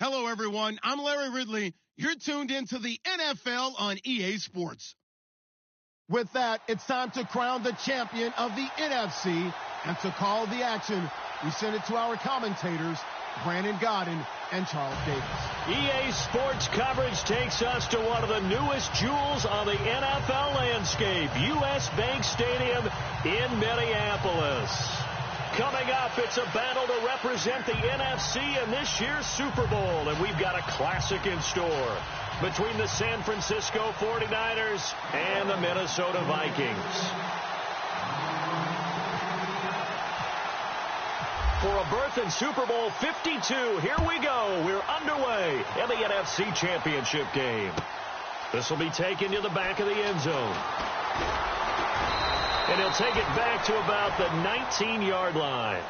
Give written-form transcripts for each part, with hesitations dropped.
Hello, everyone. I'm Larry Ridley. You're tuned into the NFL on EA Sports. With that, it's time to crown the champion of the NFC. And to call the action, we send it to our commentators, Brandon Godden and Charles Davis. EA Sports coverage takes us to one of the newest jewels on the NFL landscape, US Bank Stadium in Minneapolis. Coming up, it's a battle to represent the NFC in this year's Super Bowl, and we've got a classic in store between the San Francisco 49ers and the Minnesota Vikings. For a berth in Super Bowl 52, here we go. We're underway in the NFC Championship game. This will be taken to the back of the end zone. And he'll take it back to about the 19-yard line.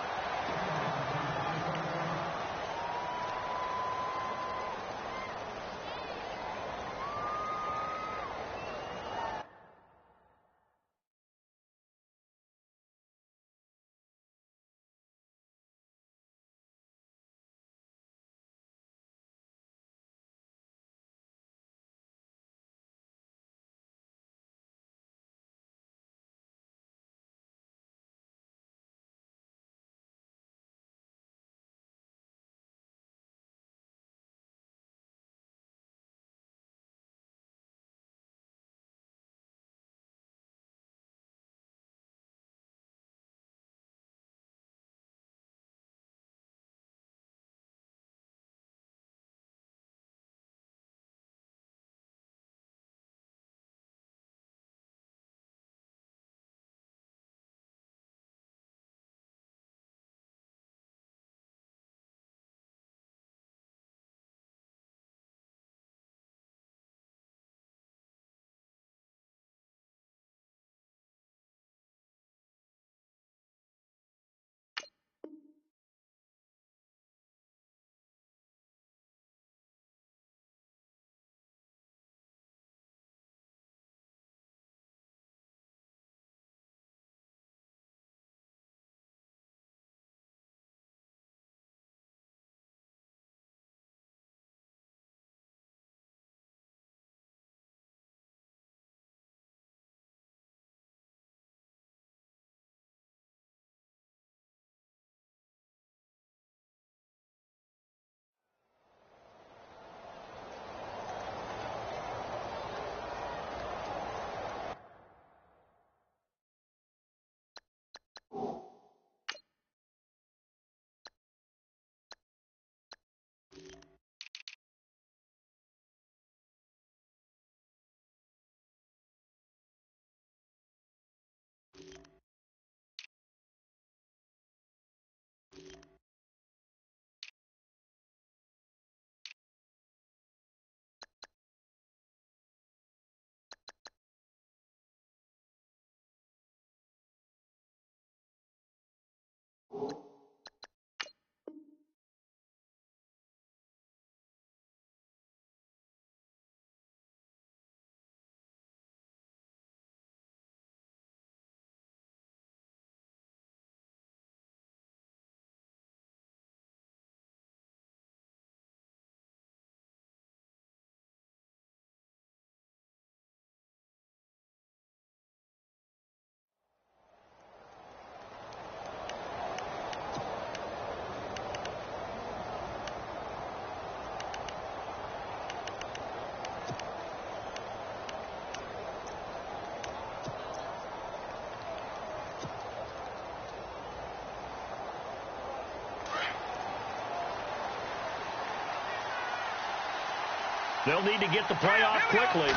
They'll need to get the play off quickly.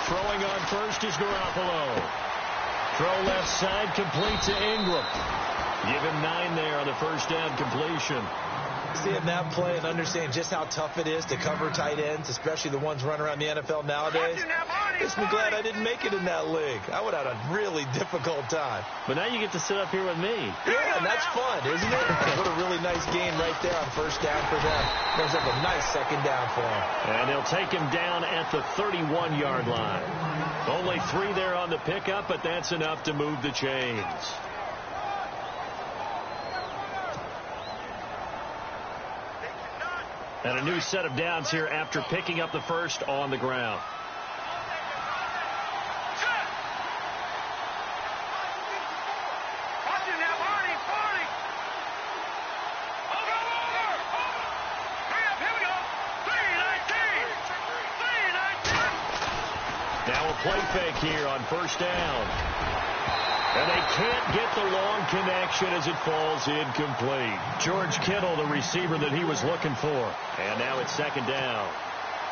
Throwing on first is Garoppolo. Throw left side, complete to Ingram. Give him 9 there on the first down completion. Seeing that play and understanding just how tough it is to cover tight ends, especially the ones running around the NFL nowadays, makes me glad I didn't make it in that league. I would have had a really difficult time. But now you get to sit up here with me. Yeah, and that's fun, isn't it? What a really nice game right there on first down for them. Brings up a nice second down for them. And they'll take him down at the 31-yard line. Only 3 there on the pickup, but that's enough to move the chains. And a new set of downs here after picking up the first on the ground. Now a play fake here on first down. And they can't get the long connection as it falls incomplete. George Kittle, the receiver that he was looking for. And now it's second down.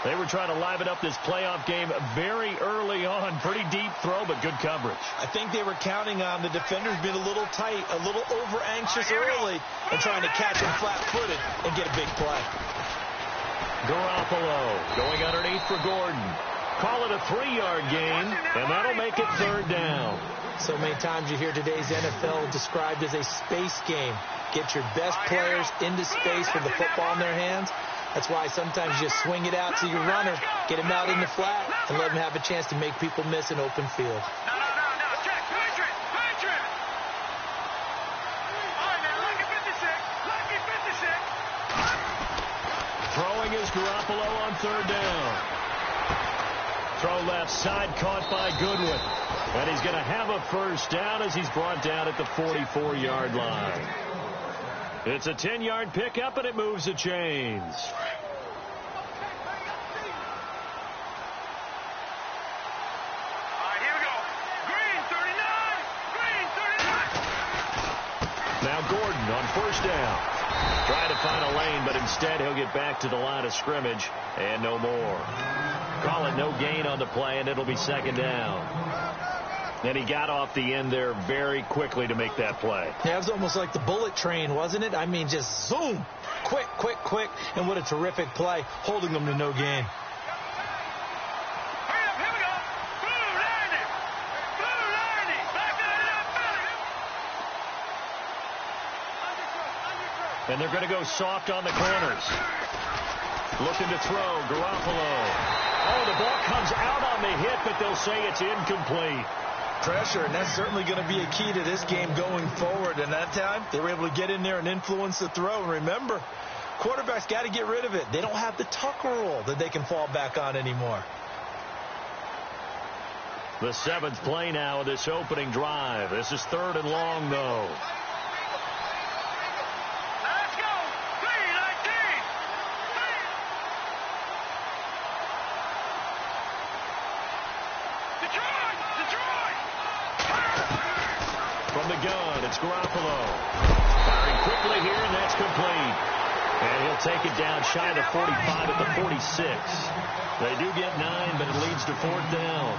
They were trying to liven up this playoff game very early on. Pretty deep throw, but good coverage. I think they were counting on the defenders being a little tight, a little over-anxious early, and trying to catch him flat-footed and get a big play. Garoppolo going underneath for Gordon. Call it a 3-yard gain, and that'll make it third down. So many times you hear today's NFL described as a space game. Get your best players into space with the football in their hands. That's why sometimes you just swing it out to your runner, get him out in the flat, and let him have a chance to make people miss an open field. Throwing is Garoppolo on third down. Throw left side, caught by Goodwin. And he's going to have a first down as he's brought down at the 44-yard line. It's a 10-yard pickup, and it moves the chains. All right, here we go. Green, 39. Now Gordon on first down. Trying to find a lane, but instead he'll get back to the line of scrimmage and no more. Call it no gain on the play, and it'll be second down. And he got off the end there very quickly to make that play. Yeah, it was almost like the bullet train, wasn't it? I mean, just zoom. Quick, quick, quick. And what a terrific play, holding them to no gain. Hurry up, here we go. Blue 90. Blue 90. Back to the And they're going to go soft on the corners. Looking to throw, Garoppolo. Oh, the ball comes out on the hit, but they'll say it's incomplete. Pressure, and that's certainly going to be a key to this game going forward. And that time, they were able to get in there and influence the throw. And remember, quarterbacks got to get rid of it. They don't have the Tucker rule that they can fall back on anymore. The seventh play now of this opening drive. This is third and long, though. Let's go. 3-19. Detroit. Detroit. From the gun, it's Garoppolo. Firing quickly here, and that's complete. And he'll take it down shy of the 45 at the 46. They do get 9, but it leads to fourth down.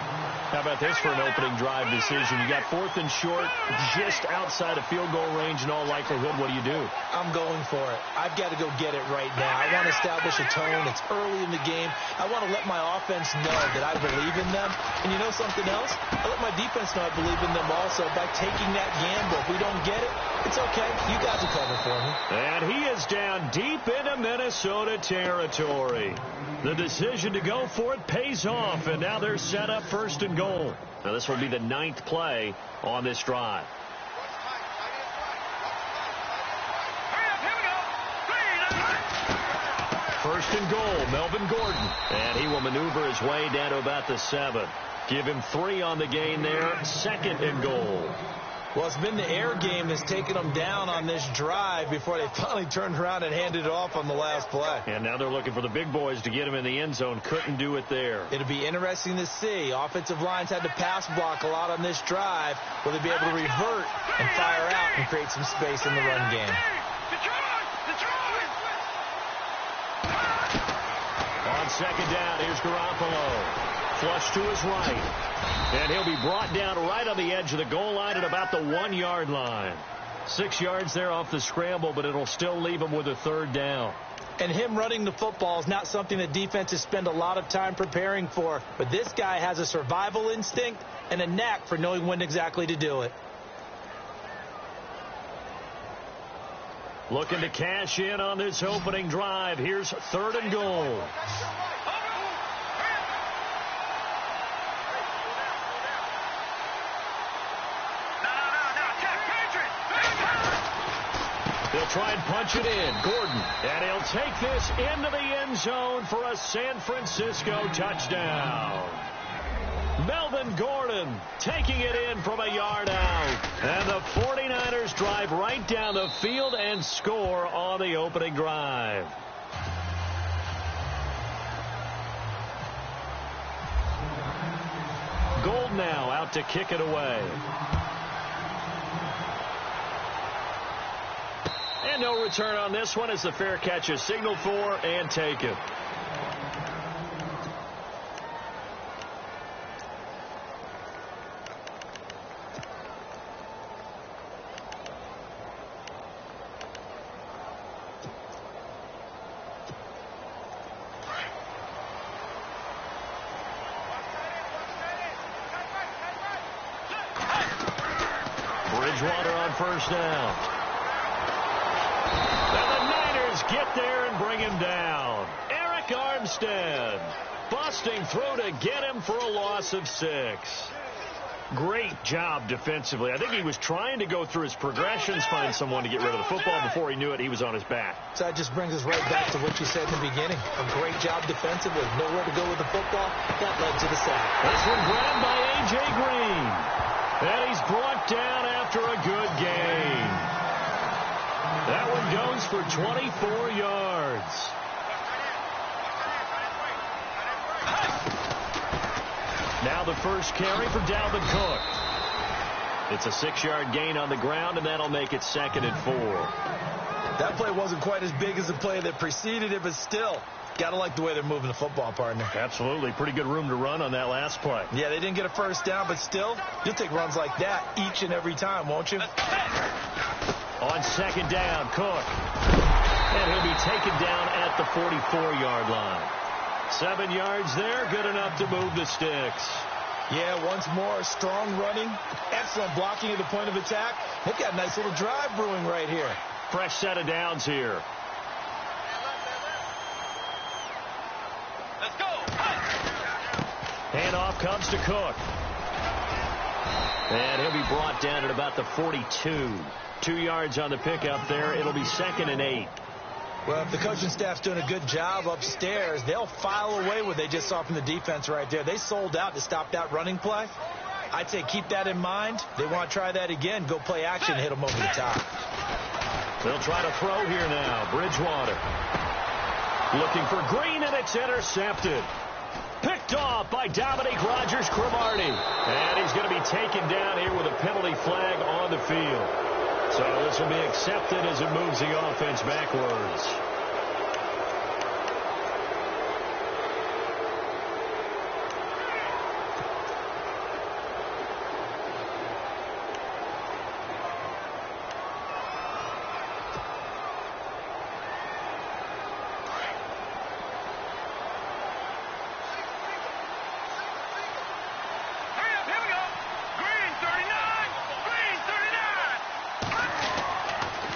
How about this for an opening drive decision? You got fourth and short, just outside of field goal range in all likelihood. What do? I'm going for it. I've got to go get it right now. I want to establish a tone. It's early in the game. I want to let my offense know that I believe in them. And you know something else? I let my defense know I believe in them also by taking that gamble. If we don't get it, it's okay. You guys will cover for me. And he is down deep into Minnesota territory. The decision to go for it pays off, and now they're set up first and goal. Now this will be the 9th play on this drive. First and goal, Melvin Gordon. And he will maneuver his way down to about the 7. Give him 3 on the gain there. Second and goal. Well, it's been the air game that's taken them down on this drive before they finally turned around and handed it off on the last play. And now they're looking for the big boys to get him in the end zone. Couldn't do it there. It'll be interesting to see. Offensive lines had to pass block a lot on this drive. Will they be able to revert and fire out and create some space in the run game? On second down, here's Garoppolo. Flush to his right. And he'll be brought down right on the edge of the goal line at about the 1-yard line. 6 yards there off the scramble, but it'll still leave him with a third down. And him running the football is not something that defenses spend a lot of time preparing for. But this guy has a survival instinct and a knack for knowing when exactly to do it. Looking to cash in on this opening drive. Here's third and goal. They'll He'll try and punch it in. Gordon. And he'll take this into the end zone for a San Francisco touchdown. Melvin Gordon taking it in from a yard out. And the 49ers drive right down the field and score on the opening drive. Gold now out to kick it away. And no return on this one as the fair catch is signaled for and taken. Bridgewater on first down. And the Niners get there and bring him down. Eric Armstead busting through to get him for a loss of 6. Great job defensively. I think he was trying to go through his progressions, find someone to get rid of the football. Before he knew it, he was on his back. So that just brings us right back to what you said in the beginning. A great job defensively. Nowhere to go with the football. That led to the sack. This one grabbed by A.J. Green. And he's brought down after a good gain. That one goes for 24 yards. Now the first carry for Dalvin Cook. It's a 6-yard gain on the ground, and that'll make it 2nd and 4. That play wasn't quite as big as the play that preceded it, but still, got to like the way they're moving the football, partner. Absolutely. Pretty good room to run on that last play. Yeah, they didn't get a first down, but still, you'll take runs like that each and every time, won't you? On 2nd down, Cook. And he'll be taken down at the 44-yard line. 7 yards there, good enough to move the sticks. Yeah, once more, strong running, excellent blocking at the point of attack. They've got a nice little drive brewing right here. Fresh set of downs here. Let's go. Handoff comes to Cook. And he'll be brought down at about the 42. 2 yards on the pickup there. It'll be 2nd and 8. Well, if the coaching staff's doing a good job upstairs, they'll file away what they just saw from the defense right there. They sold out to stop that running play. I'd say keep that in mind. They want to try that again. Go play action, hit them over the top. They'll try to throw here now. Bridgewater. Looking for Green, and it's intercepted. Picked off by Dominique Rodgers-Cromartie. And he's going to be taken down here with a penalty flag on the field. So this will be accepted as it moves the offense backwards.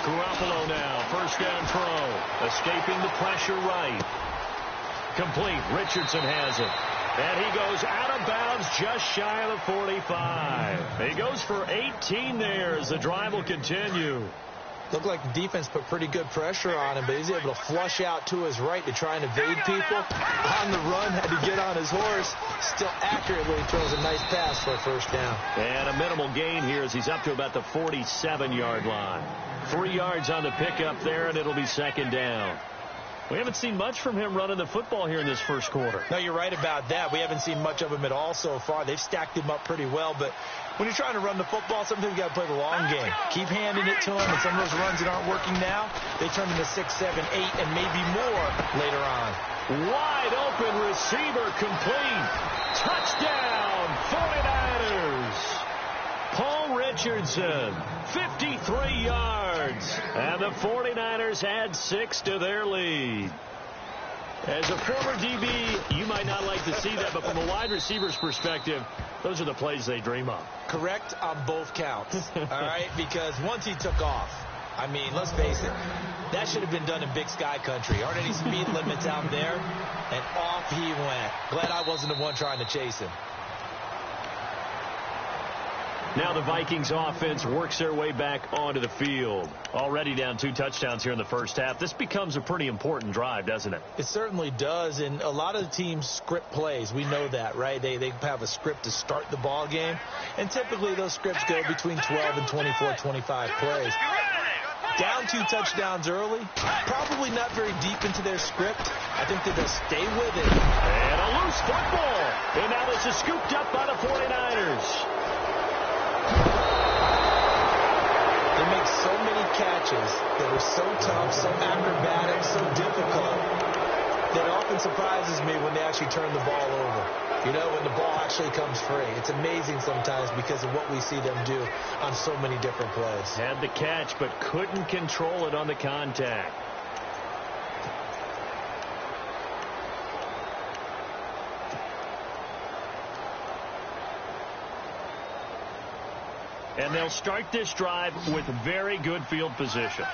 Garoppolo now, first down throw. Escaping the pressure right. Complete. Richardson has it. And he goes out of bounds just shy of the 45. He goes for 18 there as the drive will continue. Looked like the defense put pretty good pressure on him, but he's able to flush out to his right to try and evade people. On the run, had to get on his horse. Still accurately throws a nice pass for a first down. And a minimal gain here as he's up to about the 47-yard line. 3 yards on the pickup there, and it'll be 2nd down. We haven't seen much from him running the football here in this first quarter. No, you're right about that. We haven't seen much of him at all so far. They've stacked him up pretty well, but when you're trying to run the football, sometimes you got to play the long game. Keep handing it to him, and some of those runs that aren't working now, they turn into 6, 7, 8, and maybe more later on. Wide open receiver complete. Touchdown, 49ers. Paul Richardson, 53 yards. And the 49ers add 6 to their lead. As a former DB, you might not like to see that, but from a wide receiver's perspective, those are the plays they dream of. Correct on both counts, all right? Because once he took off, I mean, let's face it, that should have been done in Big Sky country. Aren't any speed limits out there? And off he went. Glad I wasn't the one trying to chase him. Now the Vikings offense works their way back onto the field. Already down 2 touchdowns here in the first half. This becomes a pretty important drive, doesn't it? It certainly does, and a lot of the teams script plays. We know that, right? They have a script to start the ball game, and typically those scripts go between 12 and 24, 25 plays. Down 2 touchdowns early, probably not very deep into their script. I think that they'll stay with it. And a loose football. And now this is scooped up by the 49ers. They make so many catches that are so tough, so acrobatic, so difficult, that it often surprises me when they actually turn the ball over. You know, when the ball actually comes free. It's amazing sometimes because of what we see them do on so many different plays. Had the catch, but couldn't control it on the contact. And they'll start this drive with very good field position.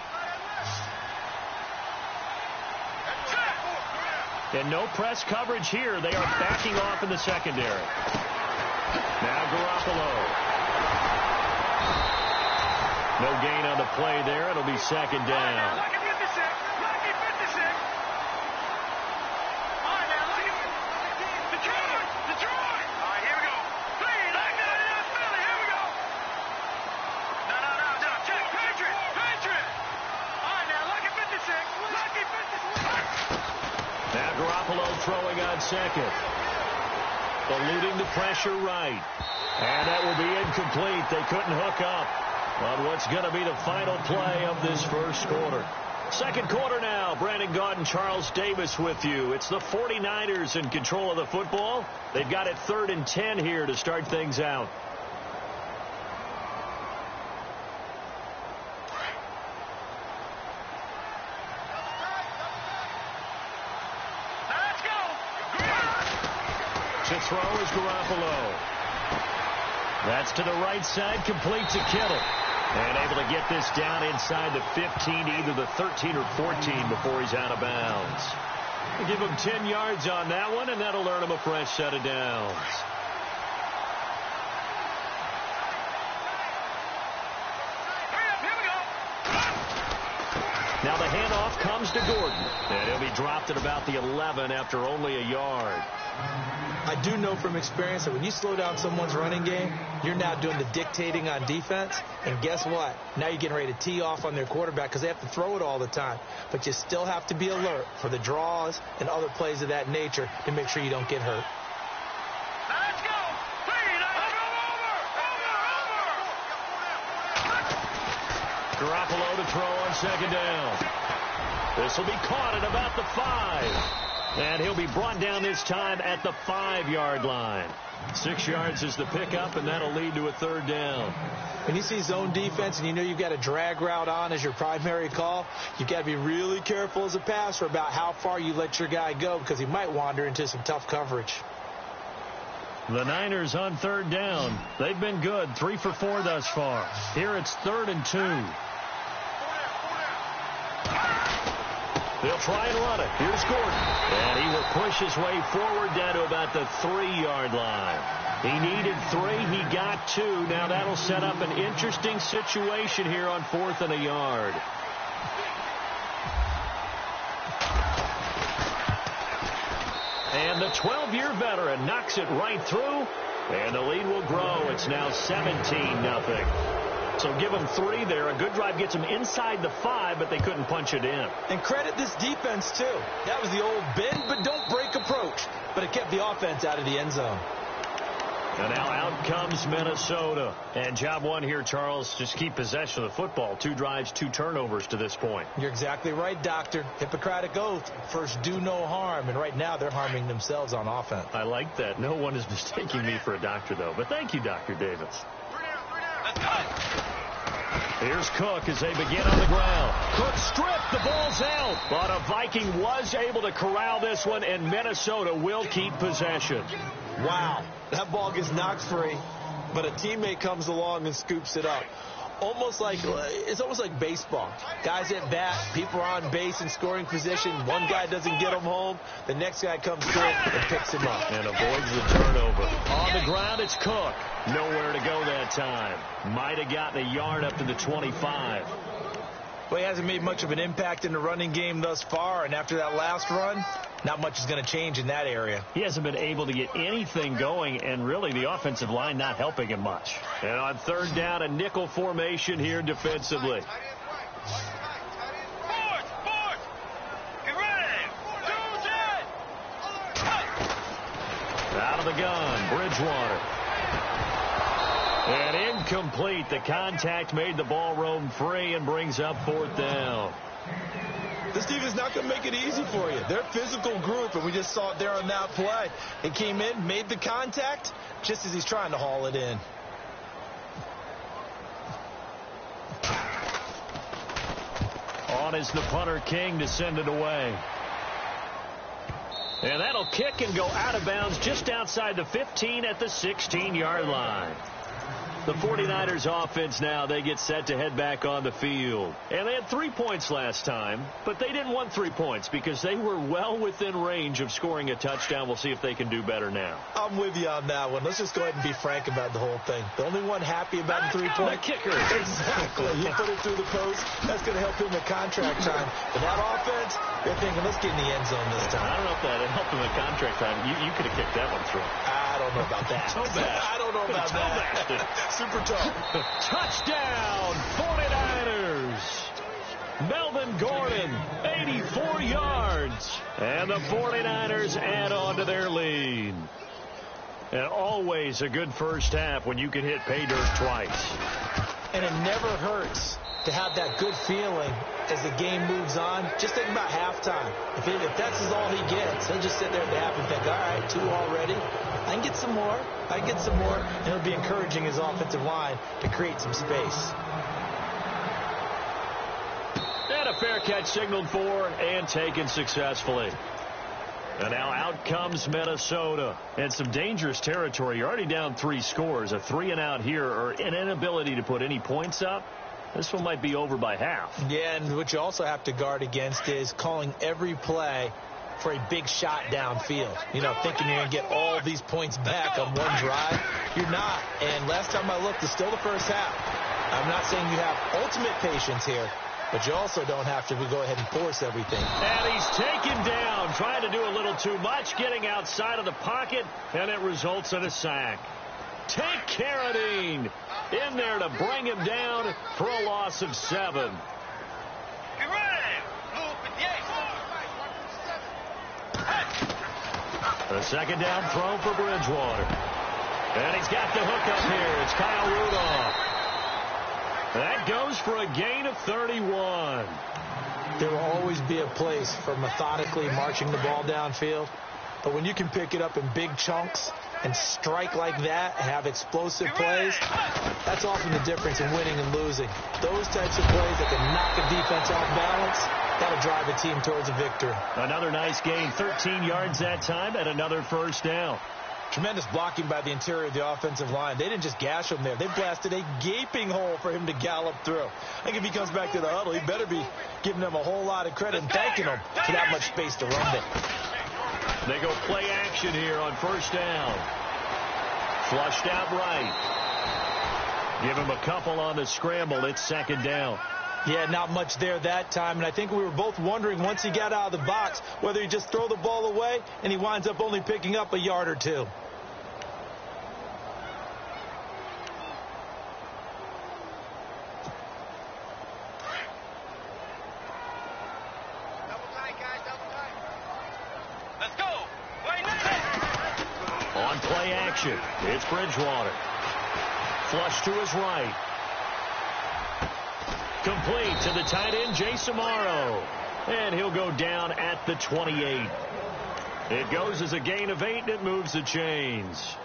And no press coverage here. They are backing off in the secondary. Now Garoppolo. No gain on the play there. It'll be second down. Now Garoppolo throwing on second. Eluding the pressure right. And that will be incomplete. They couldn't hook up on what's going to be the final play of this first quarter. Second quarter now. Brandon Gaudin and Charles Davis with you. It's the 49ers in control of the football. They've got it 3rd and 10 here to start things out. To throw is Garoppolo. That's to the right side, complete to Kittle. And able to get this down inside the 15, either the 13 or 14 before he's out of bounds. We'll give him 10 yards on that one, and that'll earn him a fresh set of downs. Now the handoff comes to Gordon, and he'll be dropped at about the 11 after only a yard. I do know from experience that when you slow down someone's running game, you're now doing the dictating on defense. And guess what? Now you're getting ready to tee off on their quarterback because they have to throw it all the time. But you still have to be alert for the draws and other plays of that nature to make sure you don't get hurt. Let's go! Garoppolo to throw on second down. This will be caught at about the 5. And he'll be brought down this time at the 5-yard line. 6 yards is the pickup, and that'll lead to a 3rd down. When you see zone defense and you know you've got a drag route on as your primary call, you've got to be really careful as a passer about how far you let your guy go because he might wander into some tough coverage. The Niners on 3rd down. They've been good, 3 for 4 thus far. Here it's 3rd and 2. They'll try and run it. Here's Gordon. And he will push his way forward down to about the 3-yard line. He needed 3. He got 2. Now that'll set up an interesting situation here on 4th and a yard. And the 12-year veteran knocks it right through. And the lead will grow. It's now 17-0. So give them 3 there. A good drive gets them inside the 5, but they couldn't punch it in. And credit this defense, too. That was the old bend but don't break approach. But it kept the offense out of the end zone. And now out comes Minnesota. And job one here, Charles, just keep possession of the football. 2 drives, 2 turnovers to this point. You're exactly right, Doctor. Hippocratic oath. First, do no harm. And right now, they're harming themselves on offense. I like that. No one is mistaking me for a doctor, though. But thank you, Dr. Davis. Here's Cook as they begin on the ground. Cook stripped. The ball's out. But a Viking was able to corral this one, and Minnesota will keep possession. Wow. That ball gets knocked free, but a teammate comes along and scoops it up. almost like baseball. Guys at bat, people are on base in scoring position. One guy doesn't get him home. The next guy comes through and picks him up. And avoids the turnover. On the ground, it's Cook. Nowhere to go that time. Might have gotten a yard up to the 25. Well, he hasn't made much of an impact in the running game thus far, and after that last run, not much is going to change in that area. He hasn't been able to get anything going, and really the offensive line not helping him much. And on third down, a nickel formation here defensively. Get ready. Out of the gun, Bridgewater. And incomplete. The contact made the ball roam free and brings up fourth down. This defense is not going to make it easy for you. They're a physical group, and we just saw it there on that play. He came in, made the contact, just as he's trying to haul it in. On is the punter, King, to send it away. And that'll kick and go out of bounds just outside the 15 at the 16-yard line. The 49ers offense now, they get set to head back on the field. And they had 3 points last time, but they didn't want 3 points because they were well within range of scoring a touchdown. We'll see if they can do better now. I'm with you on that one. Let's just go ahead and be frank about the whole thing. The only one happy about the 3-point. The kicker. Exactly. He put it through the post. That's going to help him at contract time. But that offense, they're thinking, let's get in the end zone this time. I don't know if that helped him at contract time. You could have kicked that one through. I don't know about that. I don't know about that. Super tough. Touchdown, 49ers. Melvin Gordon, 84 yards. And the 49ers add on to their lead. And always a good first half when you can hit pay dirt twice. And it never hurts to have that good feeling as the game moves on. Just think about halftime. If that's all he gets, he'll just sit there at the half and think, all right, 2 already. I can get some more. And it'll be encouraging his offensive line to create some space. And a fair catch signaled for and taken successfully. And now out comes Minnesota. And some dangerous territory. You're already down 3 scores. A 3-and-out here, or an inability to put any points up. This one might be over by half. Yeah, and what you also have to guard against is calling every play for a big shot downfield. You know, thinking you're going to get all these points back on one drive. You're not. And last time I looked, it's still the first half. I'm not saying you have ultimate patience here, but you also don't have to go ahead and force everything. And he's taken down, trying to do a little too much, getting outside of the pocket, and it results in a sack. Take Carradine in there to bring him down for a loss of 7. Get ready. A second down throw for Bridgewater. And he's got the hook up here. It's Kyle Rudolph. That goes for a gain of 31. There will always be a place for methodically marching the ball downfield. But when you can pick it up in big chunks and strike like that and have explosive plays, that's often the difference in winning and losing. Those types of plays that can knock a defense off balance, that'll drive a team towards a victory. Another nice gain, 13 yards that time, and another first down. Tremendous blocking by the interior of the offensive line. They didn't just gash him there. They blasted a gaping hole for him to gallop through. I think if he comes back to the huddle, he better be giving them a whole lot of credit and thanking them for that much space to run it. They go play action here on first down. Flushed out right. Give him a couple on the scramble. It's second down. Yeah, not much there that time, and I think we were both wondering once he got out of the box whether he just throw the ball away and he winds up only picking up a yard or 2. Let's go. On play action, it's Bridgewater. Flush to his right. Complete to the tight end, Jason Morrow. And he'll go down at the 28. It goes as a gain of 8, and it moves the chains.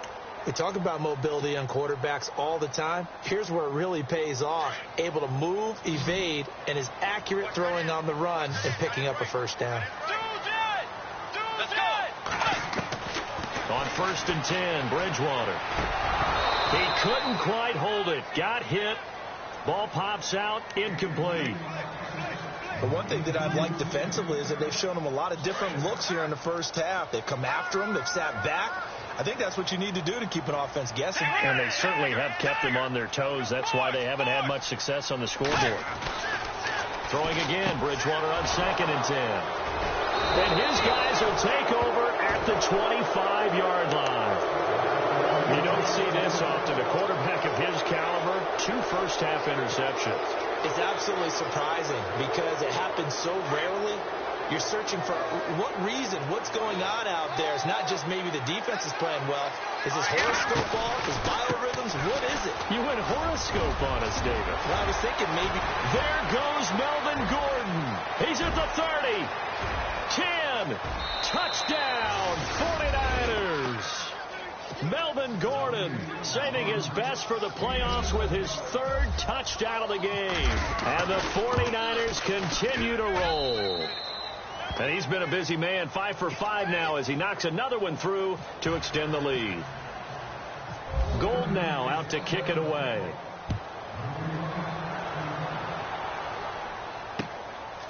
We talk about mobility on quarterbacks all the time. Here's where it really pays off. Able to move, evade, and is accurate throwing on the run and picking up a first down. Let's go. On 1st and 10, Bridgewater. He couldn't quite hold it. Got hit. Ball pops out, incomplete. But one thing that I've liked defensively is that they've shown him a lot of different looks here in the first half. They've come after him. They've sat back. I think that's what you need to do to keep an offense guessing. And they certainly have kept them on their toes. That's why they haven't had much success on the scoreboard. Throwing again, Bridgewater on 2nd and 10. And his guys will take over at the 25-yard line. You don't see this often. A quarterback of his caliber, 2 first-half interceptions. It's absolutely surprising because it happens so rarely. You're searching for what reason, what's going on out there. It's not just maybe the defense is playing well. Is this horoscope off? Is biorhythms? What is it? You went horoscope on us, David. Well, I was thinking maybe. There goes Melvin Gordon. He's at the 30. 10. Touchdown, 49ers. Melvin Gordon saving his best for the playoffs with his 3rd touchdown of the game. And the 49ers continue to roll. And he's been a busy man, 5 for 5 now as he knocks another one through to extend the lead. Gold now out to kick it away.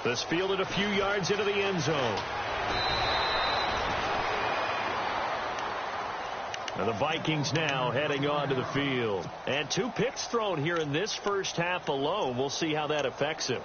This fielded a few yards into the end zone. And the Vikings now heading onto the field. And 2 picks thrown here in this first half alone. We'll see how that affects him.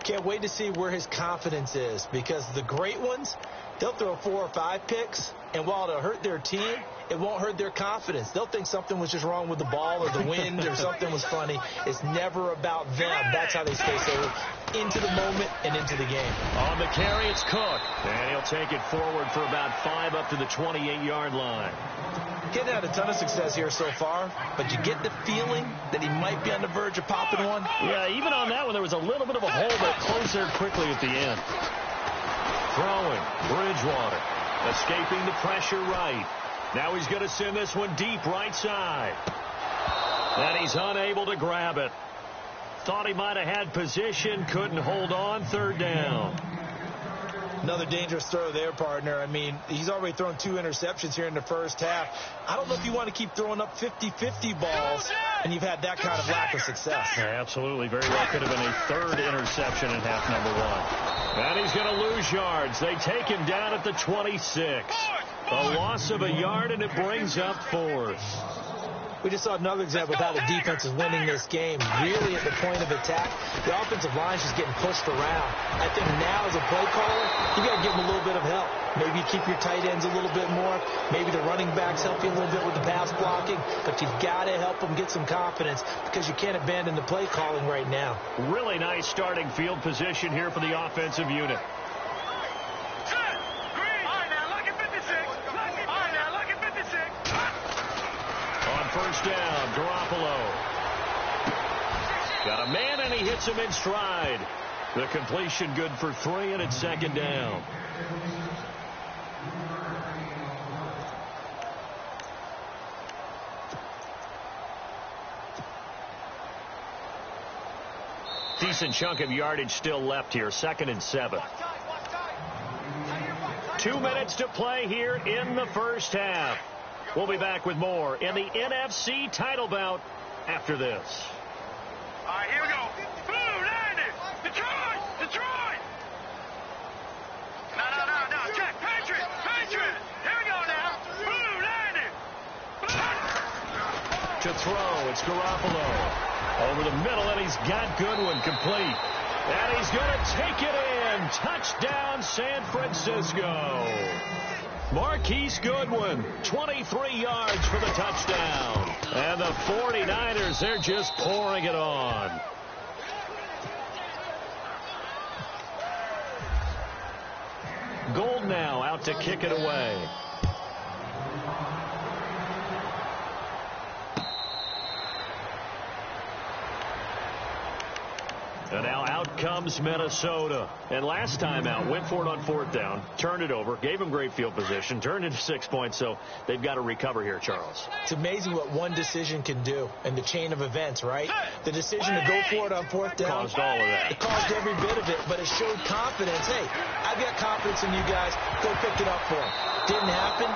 Can't wait to see where his confidence is, because the great ones, they'll throw 4 or 5 picks, and while it'll hurt their team, it won't hurt their confidence. They'll think something was just wrong with the ball or the wind or something was funny. It's never about them. That's how they stay so into the moment and into the game. On the carry, it's Cook. And he'll take it forward for about 5 up to the 28-yard line. Getting had a ton of success here so far, but you get the feeling that he might be on the verge of popping one. Yeah, even on that one, there was a little bit of a hole that closed there quickly at the end. Throwing, Bridgewater, escaping the pressure right. Now he's going to send this one deep right side. And he's unable to grab it. Thought he might have had position, couldn't hold on, 3rd down. Another dangerous throw there, partner. I mean, he's already thrown 2 interceptions here in the first half. I don't know if you want to keep throwing up 50-50 balls, and you've had that kind of lack of success. Yeah, absolutely. Very well could have been a 3rd interception in half number 1. And he's going to lose yards. They take him down at the 26. A loss of a yard, and it brings up 4th. We just saw another example of how the defense is winning this game. Really at the point of attack, the offensive line's just getting pushed around. I think now as a play caller, you got to give them a little bit of help. Maybe you keep your tight ends a little bit more. Maybe the running backs help you a little bit with the pass blocking. But you've got to help them get some confidence because you can't abandon the play calling right now. Really nice starting field position here for the offensive unit. First down, Garoppolo. Got a man, and he hits him in stride. The completion good for 3, and it's 2nd down. Decent chunk of yardage still left here, 2nd and 7. 2 minutes to play here in the first half. We'll be back with more in the NFC title bout after this. All right, here we go. Blue, Niners. Detroit. No. Check. Patriot. Here we go now. Blue, Niners. To throw, it's Garoppolo. Over the middle, and he's got Goodwin complete. And he's going to take it in. Touchdown, San Francisco. Marquise Goodwin, 23 yards for the touchdown. And the 49ers, they're just pouring it on. Gold now out to kick it away. And now out comes Minnesota. And last time out, went for it on 4th down, turned it over, gave him great field position, turned into 6 points, so they've got to recover here, Charles. It's amazing what one decision can do in the chain of events, right? The decision to go for it on 4th down. Caused all of that. It caused every bit of it, but it showed confidence. Hey, I've got confidence in you guys. Go pick it up for them. Didn't happen.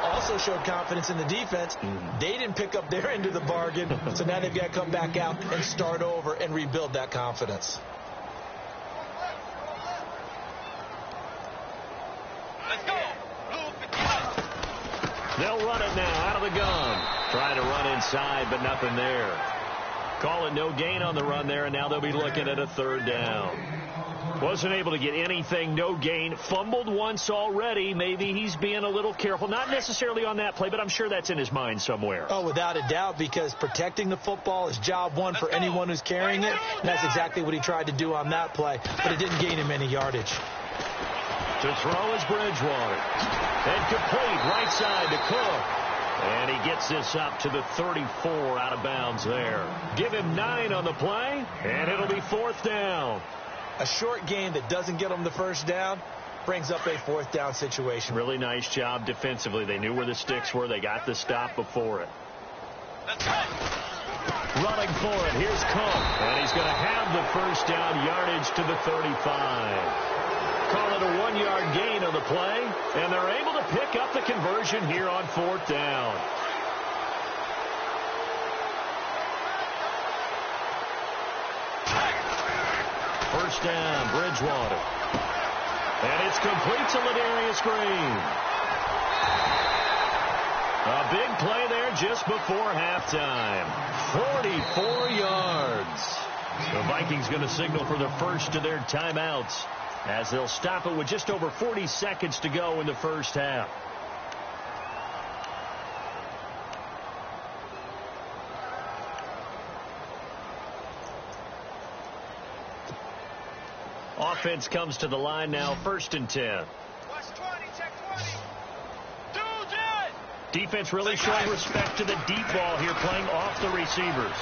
also showed confidence in the defense. They didn't pick up their end of the bargain, so now they've got to come back out and start over and rebuild that confidence. Let's go. They'll run it now out of the gun. Trying to run inside, but nothing there. Call it no gain on the run there, and now they'll be looking at a third down. Wasn't able to get anything, no gain. Fumbled once already. Maybe he's being a little careful. Not necessarily on that play, but I'm sure that's in his mind somewhere. Oh, without a doubt, because protecting the football is job one for anyone who's carrying it. And that's exactly what he tried to do on that play, but it didn't gain him any yardage. To throw is Bridgewater. And complete right side to Cook. And he gets this up to the 34 out of bounds there. Give him 9 on the play, and it'll be 4th down. A short game that doesn't get them the first down brings up a 4th down situation. Really nice job defensively. They knew where the sticks were. They got the stop before it. Running for it. Here's Cook. And he's going to have the first down yardage to the 35. Call it a 1-yard gain on the play. And they're able to pick up the conversion here on 4th down. First down, Bridgewater. And it's complete to Ladarius Green. A big play there just before halftime. 44 yards. The Vikings going to signal for the first of their timeouts as they'll stop it with just over 40 seconds to go in the first half. Offense comes to the line now, 1st and 10. Watch 20, check 20. Dude, Jed. Defense really showing respect to the deep ball here, playing off the receivers.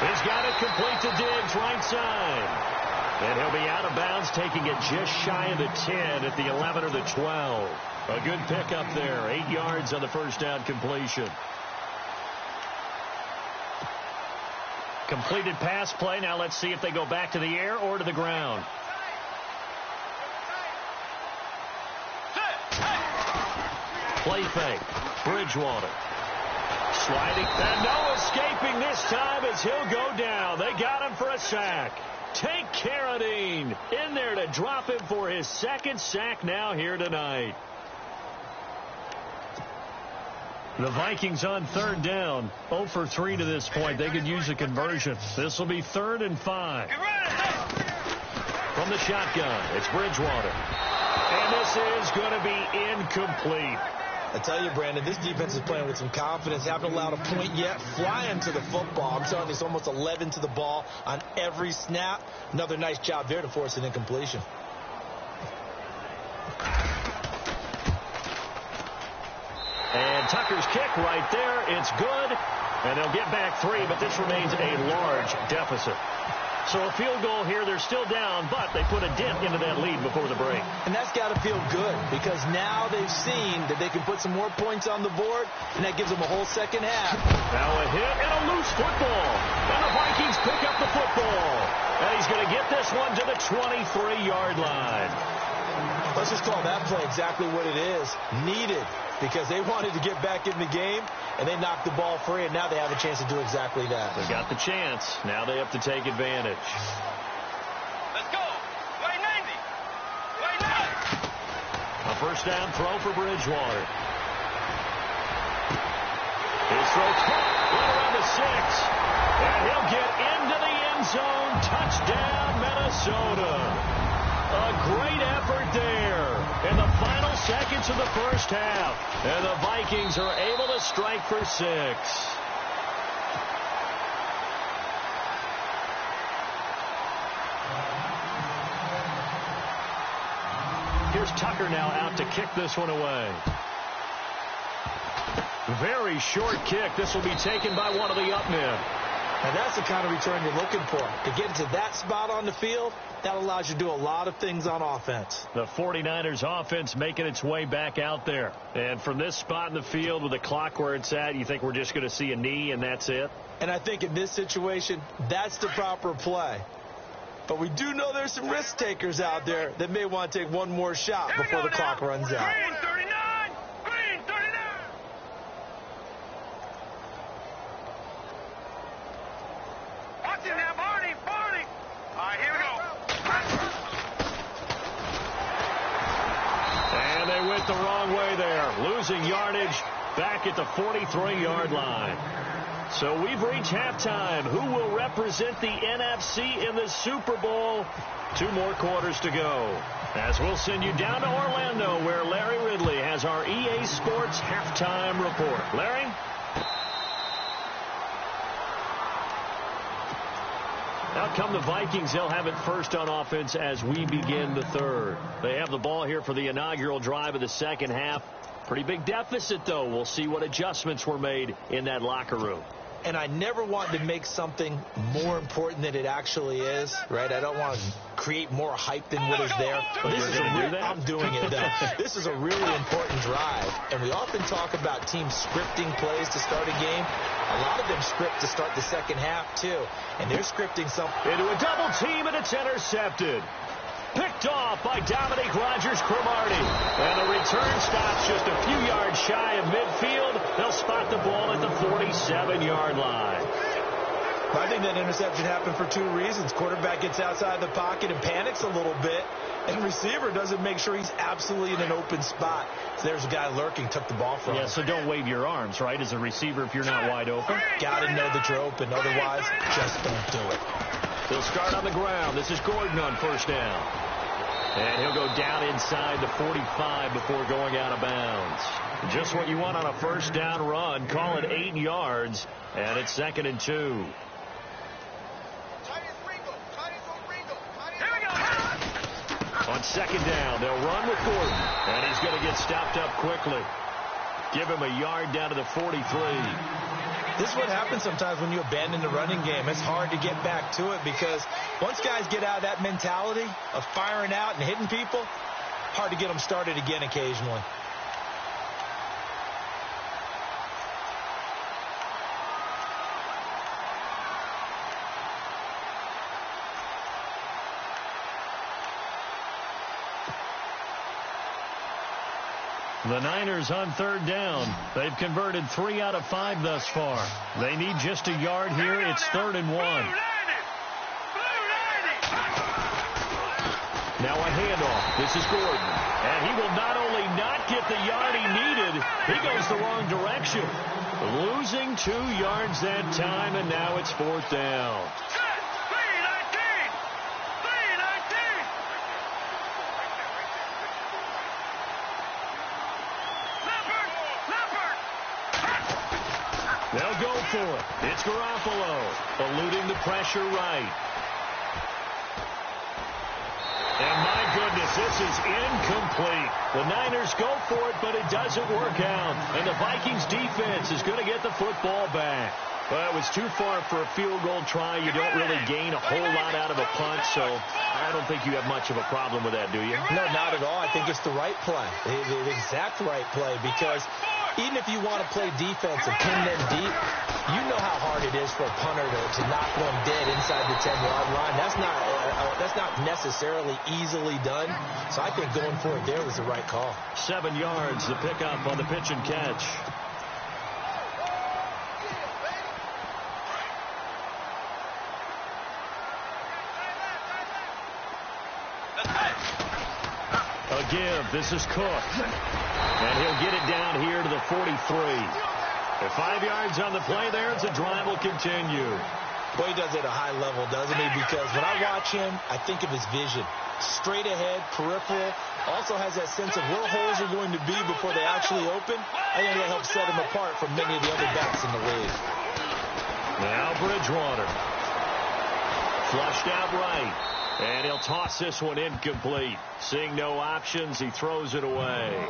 He's got it complete to Diggs, right side. And he'll be out of bounds, taking it just shy of the 10 at the 11 or the 12. A good pickup there, 8 yards on the first down completion. Completed pass play. Now let's see if they go back to the air or to the ground. Play fake. Bridgewater. Sliding. And no escaping this time as he'll go down. They got him for a sack. Take Carradine in there to drop him for his 2nd sack now here tonight. The Vikings on 3rd down, 0 for 3 to this point. They could use a conversion. This will be 3rd and 5. From the shotgun, it's Bridgewater. And this is going to be incomplete. I tell you, Brandon, this defense is playing with some confidence. Haven't allowed a point yet. Flying to the football. I'm telling you, it's almost 11 to the ball on every snap. Another nice job there to force an incompletion. And Tucker's kick right there. It's good. And they'll get back 3, but this remains a large deficit. So a field goal here. They're still down, but they put a dent into that lead before the break. And that's got to feel good because now they've seen that they can put some more points on the board, and that gives them a whole second half. Now a hit and a loose football. And the Vikings pick up the football. And he's going to get this one to the 23-yard line. Let's just call that play exactly what it is. Needed, because they wanted to get back in the game, and they knocked the ball free, and now they have a chance to do exactly that. They got the chance. Now they have to take advantage. Let's go. Way 90. Way 90. A first down throw for Bridgewater. His throw caught right around the 6. And he'll get into the end zone. Touchdown, Minnesota. A great effort there in the final seconds of the first half. And the Vikings are able to strike for 6. Here's Tucker now out to kick this one away. Very short kick. This will be taken by one of the up men. And that's the kind of return you're looking for. To get to that spot on the field, that allows you to do a lot of things on offense. The 49ers offense making its way back out there. And from this spot in the field with the clock where it's at, you think we're just going to see a knee and that's it? And I think in this situation, that's the proper play. But we do know there's some risk takers out there that may want to take one more shot before the clock runs out. Green, 39. the wrong way there. Losing yardage back at the 43-yard line. So we've reached halftime. Who will represent the NFC in the Super Bowl? 2 more quarters to go. As we'll send you down to Orlando, where Larry Ridley has our EA Sports halftime report. Larry? Out come the Vikings. They'll have it first on offense as we begin the third. They have the ball here for the inaugural drive of the second half. Pretty big deficit, though. We'll see what adjustments were made in that locker room. And I never want to make something more important than it actually is, right? I don't want to create more hype than what is there. But this is I'm doing it, though. This is a really important drive. And we often talk about teams scripting plays to start a game. A lot of them script to start the second half, too. And they're scripting something. Into a double team, and it's intercepted. Picked off by Dominique Rodgers-Cromartie. And the return stops just a few yards shy of midfield. They'll spot the ball at the 47-yard line. I think that interception happened for 2 reasons. Quarterback gets outside the pocket and panics a little bit. And receiver doesn't make sure he's absolutely in an open spot. So there's a guy lurking, took the ball from him. Yeah, so don't wave your arms, right, as a receiver if you're not wide open. Got to know that you're open. Otherwise, just don't do it. He'll start on the ground. This is Gordon on first down. And he'll go down inside the 45 before going out of bounds. Just what you want on a first down run. Call it 8 yards, and it's 2nd and 2. On second down, they'll run with Gordon, and he's going to get stopped up quickly. Give him a yard down to the 43. This is what happens sometimes when you abandon the running game. It's hard to get back to it because once guys get out of that mentality of firing out and hitting people, hard to get them started again occasionally. The Niners on third down. They've converted 3 out of 5 thus far. They need just a yard here. It's 3rd and 1. Now a handoff. This is Gordon. And he will not only not get the yard he needed, he goes the wrong direction. Losing 2 yards that time, and now it's 4th down. They'll go for it. It's Garoppolo, eluding the pressure right. And my goodness, this is incomplete. The Niners go for it, but it doesn't work out. And the Vikings defense is going to get the football back. Well, it was too far for a field goal try. You don't really gain a whole lot out of a punt, so I don't think you have much of a problem with that, do you? No, not at all. I think it's the right play, the exact right play, because even if you want to play defense and pin them deep, you know how hard it is for a punter to knock one dead inside the 10-yard line. That's not necessarily easily done. So I think going for it there was the right call. 7 yards, the pickup on the pitch and catch. A give. This is Cook. And he'll get it down here to the 43. At 5 yards on the play there, the drive will continue. Boy, he does it at a high level, doesn't he? Because when I watch him, I think of his vision. Straight ahead, peripheral. Also has that sense of where holes are going to be before they actually open. I think that helps set him apart from many of the other backs in the league. Now Bridgewater. Flushed out right. And he'll toss this one incomplete. Seeing no options, he throws it away.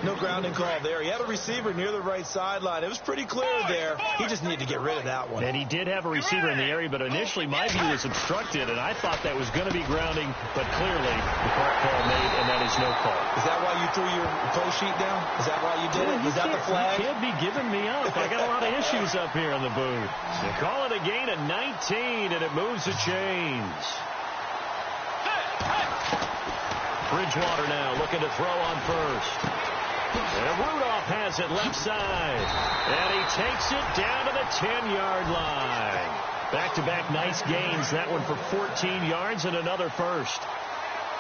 No grounding call there. He had a receiver near the right sideline. It was pretty clear there. He just needed to get rid of that one. And he did have a receiver in the area, but initially my view was obstructed, and I thought that was going to be grounding, but clearly the correct call made, and that is no call. Is that why you threw your play sheet down? Is that why you did it? Was that the flag? You can't be giving me up. I got a lot of issues up here in the booth. So call it a gain of 19, and it moves the chains. Bridgewater now looking to throw on first. And Rudolph has it left side. And he takes it down to the 10-yard line. Back-to-back nice gains. That one for 14 yards and another first.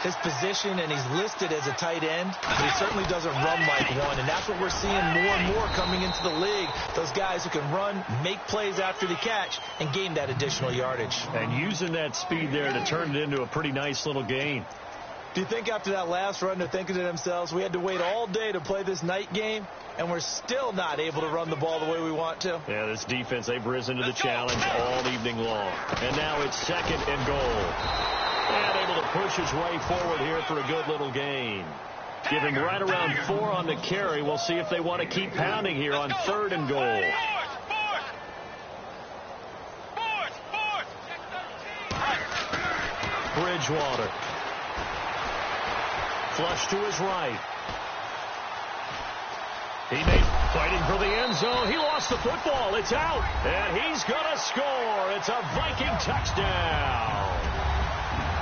his position, and he's listed as a tight end, but he certainly doesn't run like one, and that's what we're seeing more and more coming into the league. Those guys who can run, make plays after the catch, and gain that additional yardage. And using that speed there to turn it into a pretty nice little gain. Do you think after that last run they're thinking to themselves, we had to wait all day to play this night game, and we're still not able to run the ball the way we want to? Yeah, this defense, they've risen to the challenge all evening long. And now it's 2nd and goal. And able to push his way forward here for a good little gain. Give him right around 4 on the carry. We'll see if they want to keep pounding here on 3rd and goal. Bridgewater. Flush to his right. He made fighting for the end zone. He lost the football. It's out. And he's going to score. It's a Viking touchdown.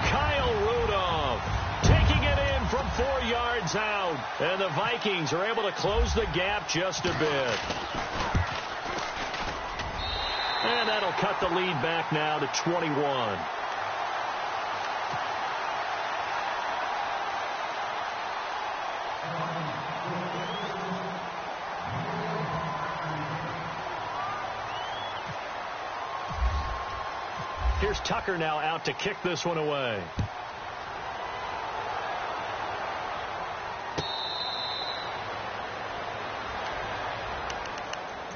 Kyle Rudolph taking it in from 4 yards out. And the Vikings are able to close the gap just a bit. And that'll cut the lead back now to 21. Here's Tucker now out to kick this one away.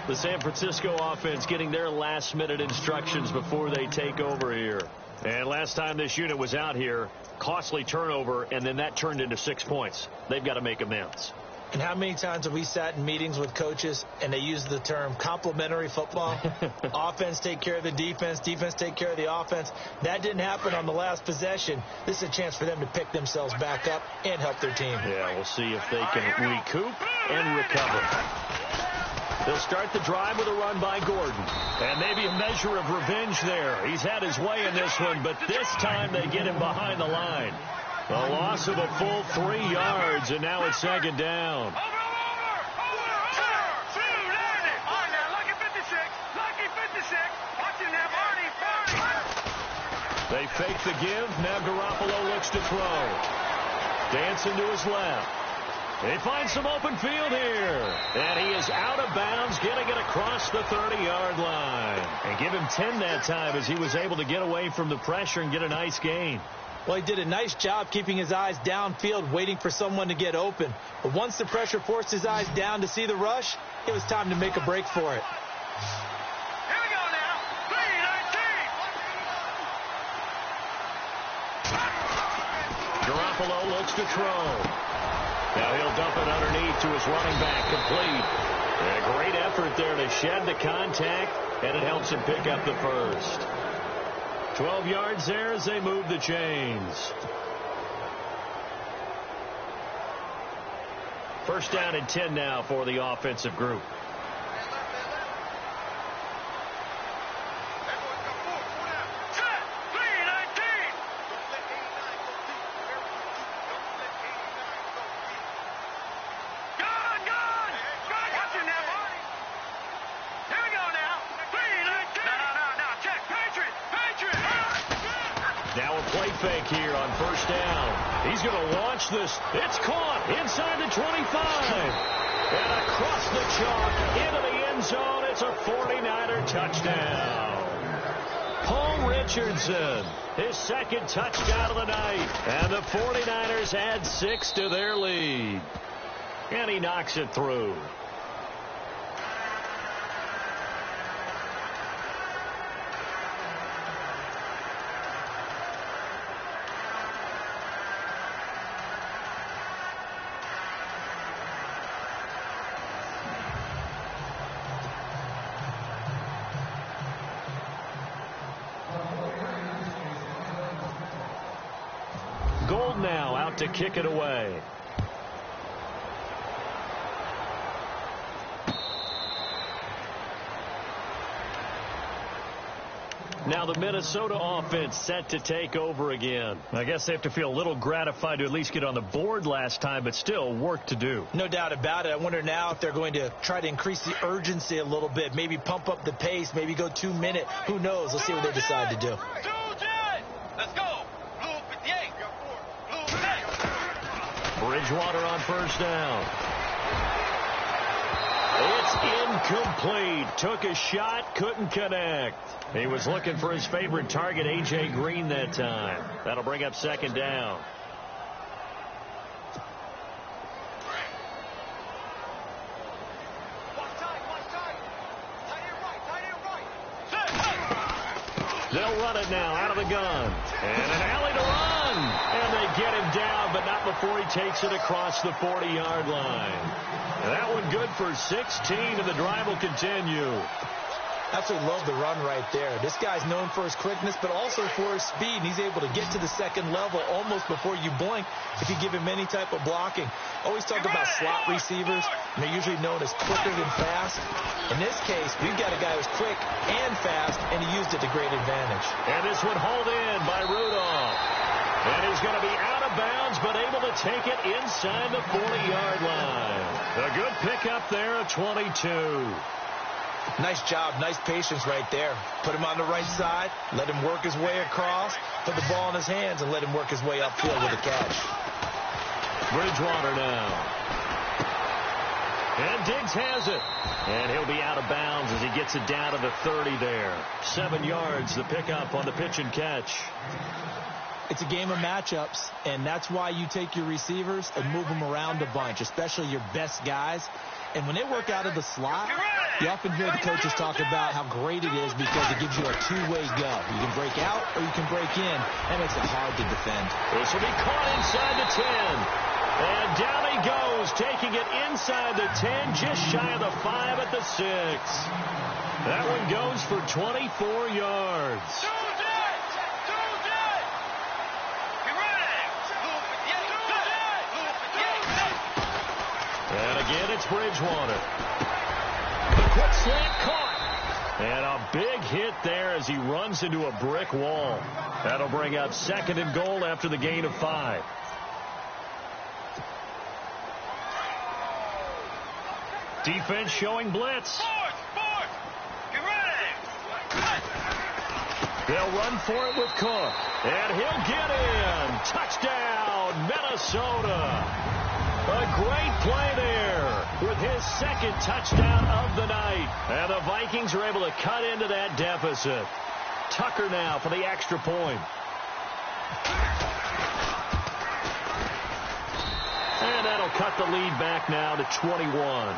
The San Francisco offense getting their last-minute instructions before they take over here. And last time this unit was out here, costly turnover, and then that turned into 6 points. They've got to make amends. And how many times have we sat in meetings with coaches and they use the term complementary football? Offense take care of the defense, defense take care of the offense. That didn't happen on the last possession. This is a chance for them to pick themselves back up and help their team. Yeah, we'll see if they can recoup and recover. They'll start the drive with a run by Gordon. And maybe a measure of revenge there. He's had his way in this one, but this time they get him behind the line. A loss of a full 3 yards, and now it's 2nd down. They fake the give. Now Garoppolo looks to throw. Dancing to his left. They find some open field here. And he is out of bounds, getting it across the 30-yard line. And give him 10 that time as he was able to get away from the pressure and get a nice gain. Well, he did a nice job keeping his eyes downfield, waiting for someone to get open. But once the pressure forced his eyes down to see the rush, it was time to make a break for it. Here we go now. 3-19. Garoppolo looks to throw. Now he'll dump it underneath to his running back, complete. And a great effort there to shed the contact, and it helps him pick up the first. 12 yards there as they move the chains. First down and 10 now for the offensive group. Fake here on first down. He's going to launch this. It's caught inside the 25. And across the chalk into the end zone. It's a 49er touchdown. Paul Richardson, his 2nd touchdown of the night. And the 49ers add 6 to their lead. And he knocks it through. Gold now out to kick it away. Now the Minnesota offense set to take over again. I guess they have to feel a little gratified to at least get on the board last time, but still work to do. No doubt about it. I wonder now if they're going to try to increase the urgency a little bit, maybe pump up the pace, maybe go 2 minute. Who knows? Let's see what they decide to do. Let's go. Blue 58. Bridgewater on first down. It's incomplete. Took a shot, couldn't connect. He was looking for his favorite target, A.J. Green, that time. That'll bring up second down. They'll run it now out of the gun. And an alley to run. And they get him down, but not before he takes it across the 40-yard line. That one good for 16, and the drive will continue. Absolutely love the run right there. This guy's known for his quickness, but also for his speed. And he's able to get to the second level almost before you blink if you give him any type of blocking. Always talk about slot receivers, and they're usually known as quicker than fast. In this case, we've got a guy who's quick and fast, and he used it to great advantage. And this one hauled in by Rudolph. And he's going to be out of bounds, but able to take it inside the 40-yard line. A good pickup there at 22. Nice job, nice patience right there. Put him on the right side, let him work his way across, put the ball in his hands, and let him work his way upfield with a catch. Bridgewater now. And Diggs has it. And he'll be out of bounds as he gets it down to the 30 there. 7 yards, the pickup on the pitch and catch. It's a game of matchups, and that's why you take your receivers and move them around a bunch, especially your best guys. And when they work out of the slot, you often hear the coaches talk about how great it is because it gives you a two-way go. You can break out or you can break in. That makes it hard to defend. This will be caught inside the 10. And down he goes, taking it inside the 10, just shy of the 5 at the 6. That one goes for 24 yards. And again, it's Bridgewater. The quick slant caught. And a big hit there as he runs into a brick wall. That'll bring up second and goal after the gain of 5. Defense showing blitz. They'll run for it with Cook. And he'll get in. Touchdown, Minnesota. A great play there with his second touchdown of the night. And the Vikings are able to cut into that deficit. Tucker now for the extra point. And that'll cut the lead back now to 21.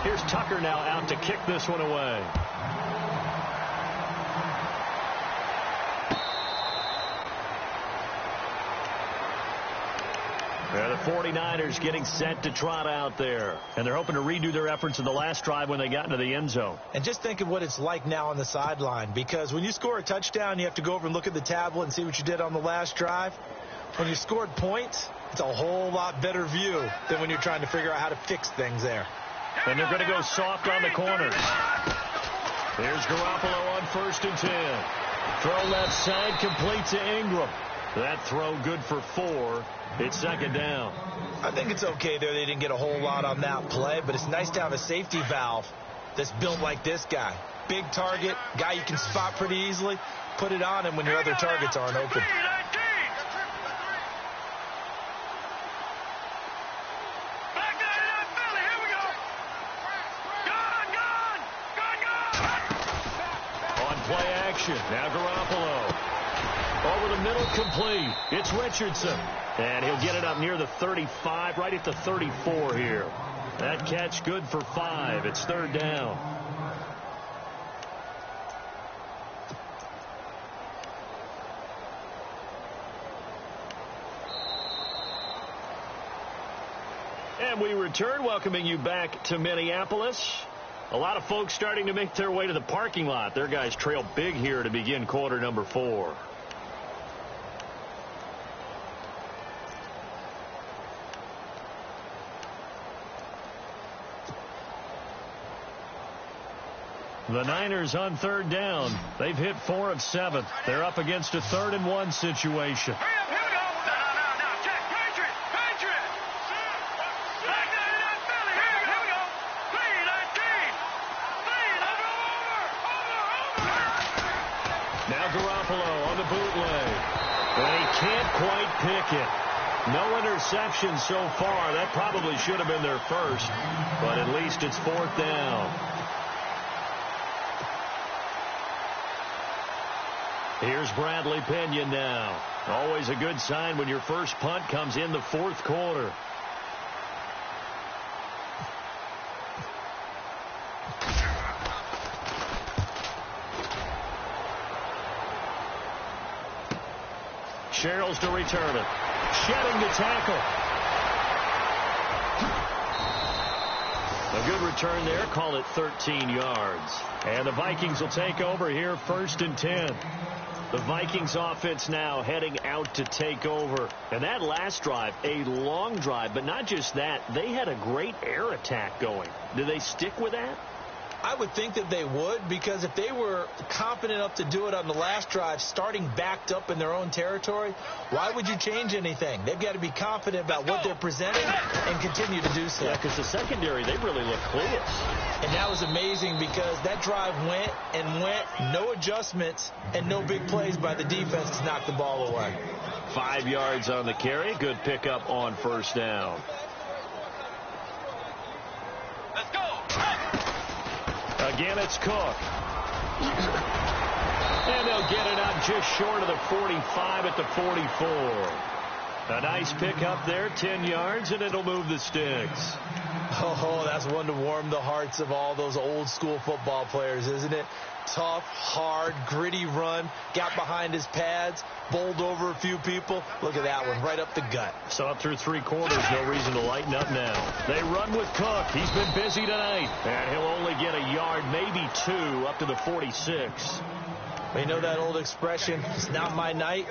Here's Tucker now out to kick this one away. Yeah, the 49ers getting set to trot out there. And they're hoping to redo their efforts in the last drive when they got into the end zone. And just think of what it's like now on the sideline. Because when you score a touchdown, you have to go over and look at the tablet and see what you did on the last drive. When you scored points, it's a whole lot better view than when you're trying to figure out how to fix things there. And they're going to go soft on the corners. Here's Garoppolo on 1st and 10. Throw left side, complete to Ingram. That throw good for 4. It's second down. I think it's okay there. They didn't get a whole lot on that play, but it's nice to have a safety valve that's built like this guy. Big target, guy you can spot pretty easily. Put it on him when your other targets aren't open. On play action, now Garoppolo. Over the middle, complete. It's Richardson. And he'll get it up near the 35, right at the 34 here. That catch good for 5. It's third down. And we return, welcoming you back to Minneapolis. A lot of folks starting to make their way to the parking lot. Their guys trail big here to begin quarter number 4. The Niners on third down. They've hit 4 of 7. They're up against a 3rd and 1 situation. Now Now Garoppolo on the bootleg. And he can't quite pick it. No interception so far. That probably should have been their first, but at least it's 4th down. Here's Bradley Pinion now. Always a good sign when your first punt comes in the 4th quarter. Sherrills to return it. Shedding the tackle. A good return there. Call it 13 yards. And the Vikings will take over here 1st and 10. The Vikings offense now heading out to take over. And that last drive, a long drive, but not just that. They had a great air attack going. Do they stick with that? I would think that they would, because if they were confident enough to do it on the last drive, starting backed up in their own territory, why would you change anything? They've got to be confident about what they're presenting and continue to do so. Yeah, because the secondary, they really look clueless. And that was amazing because that drive went and went, no adjustments and no big plays by the defense to knock the ball away. 5 yards on the carry. Good pickup on 1st down. Let's go. Again, it's Cook. And they'll get it out just short of the 45 at the 44. A nice pickup there, 10 yards, and it'll move the sticks. Oh, that's one to warm the hearts of all those old school football players, isn't it? Tough, hard, gritty run, got behind his pads, bowled over a few people. Look at that one, right up the gut. So up through 3 quarters, no reason to lighten up now. They run with Cook. He's been busy tonight. And he'll only get a yard, maybe 2, up to the 46. You know that old expression, it's not my night?